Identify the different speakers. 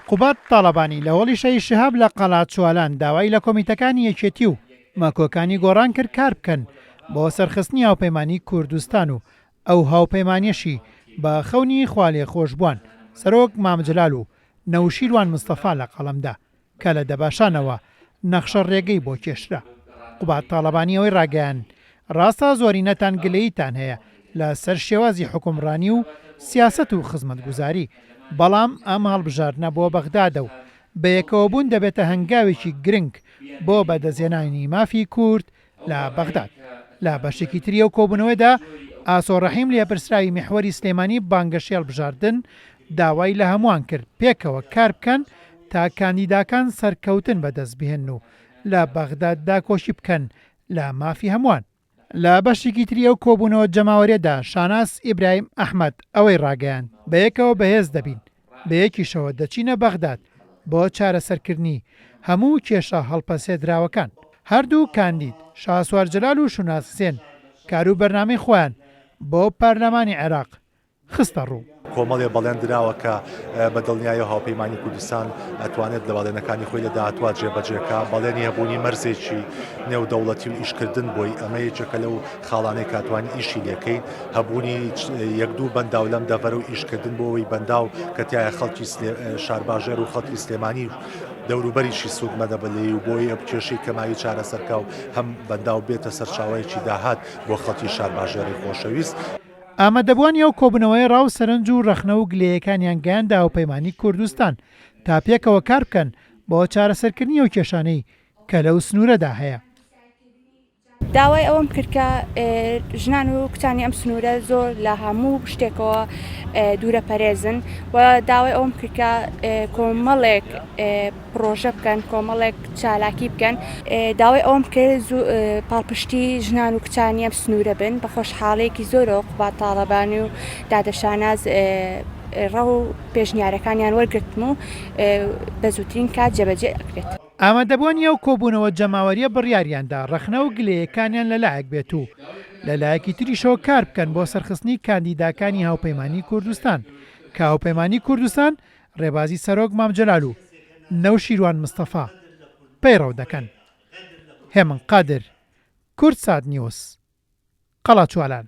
Speaker 1: قوبات تاڵەبانی لە هۆڵی شەی شهاب لە قەڵات چوالان داوای لە کۆمیتەکانی یەکێتی و ماکۆکانی گۆڕان کرد کار بکەن بۆ سەرخستنی هاوپەیمانی کوردستان و ئەو هاوپەیمانیەشی بە خەونی خوالێ خۆشبووان سەرۆک مامجلال و نەوشیروان مستەفا لە قەڵەمدا کە لە دەباشانەوە نەخشە ڕێگەی بۆ کێشرا. قوبات تاڵەبانی ئەوەی ڕاگەیان ڕاستە زۆرینەتان گلەییتان هەیە لە سەر شێوازی حکومڕانی و سیاست و خزمەتگوزاری، بەڵام ئەم هەڵبژاردنە بۆ بەغدادە و بەیەکەوە بوون دەبێتە هەنگاوێکی گرنگ بۆ بەدەستهێنانی مافی کورد لە بەغداد. لە بەشێکی تریە و کۆبوونەوەدا ئاسۆ ڕەحیم لێپرسراوی میحوەری سلێمانی بانگەشی هەڵبژاردن داوای لە هەمووان کرد پێکەوە کار بکەن تا کاندیداکان سەرکەوتن بەدەست بهێن و لە بەغداددا کۆشی بکەن لە مافی هەمووان. لە بەشێکی تریە و کۆبوونەوە جەماوەریەدا شاناس ئیبراهیم ئەحمەد ئەوەی ڕاگەیان بەیەکەوە بەهێز دەبین بە یەکیشەوە دەچینە بەغداد بۆ چارەسەرکردنی هەموو کێشە هەڵپەسێدراوەکان. هەردوو کاندید شاسوار جەلال و شوناس حسێن کار و بەرنامەی خۆیان بۆ پەرلەمانی عێراق خستە ڕوو.
Speaker 2: کۆمەڵێ بەڵێن درراوە کە بە دڵنیایە هاوپەیمانی کوردستان ئەتوانێت لە باڵێنەکانی خۆی لە داهاتوات جێبەجێکە بەڵێنی هەبوونی مەرزێکی نێودەوڵەتی و ئیشکردن بۆی ئەمە یەکێکە لەو خاڵانەی کاتوانی ئیشی لەکەین هەبوونی یەکدوو بەنداو لەم دەڤەرە و ئیشکردن بۆەوەی بەنداو کە تایە خەڵکی شارباژێر و خەڵکی سلێمانی دەوروبەریشی سوودمەدە بەلێ و بۆی ئەو کێشەی کەمایی چارەسەرکە و هەم بەنداو بێتە سەرچاوەیەکی داهات بۆ خەڵکی شارباژێری خۆشەویست.
Speaker 1: ئامادەبووانی ئەو کۆبوونەوەی ڕاو سەرنج و ڕەخنە و گلەیەکانیان گەیاندە هاوپەیمانی کوردستان تا پێکەوە کار بکەن بۆ چارەسەرکردنی ئەو کێشانەی کە لەو سنوورەدا هەیە.
Speaker 3: داوای ئەوم کرد کە ژنان و کچانی ئەم سنوورە زۆر لە هەموو شتێکەوە دوورە پەرێزن و داوای ئەوم کرد کە کۆمەڵێک پرۆژە بکەن کۆمەڵێک چالاکی بکەن. داوای ئەوم کرد پاڵپشتی ژنان و کچانی ئەم سنوورە بن بە خۆشحاڵەیەکی زۆرەوە قوبات تاڵەبانی و دادەشاناز ڕەو و پێشنیارەکانیان وەرگرتم و بە زووترین کات جێبەجێ ئەکرێت.
Speaker 1: ئامادەبوونی ئەو کۆبوونەوە جەماوەریە بڕیاریاندا ڕەخنە و گلەیەکانیان لەلایەک بێت و لەلایەکی تریشەوە کار بکەن بۆ سەرخستنی کاندیداکانی هاوپەیمانی کوردستان کە هاوپەیمانی کوردستان ڕێبازی سەرۆک مامجلال و نەوشیروان مستەفا پەیڕەو دەکەن. هێمن قادر، کورد سات نیوز، قەڵات چوالان.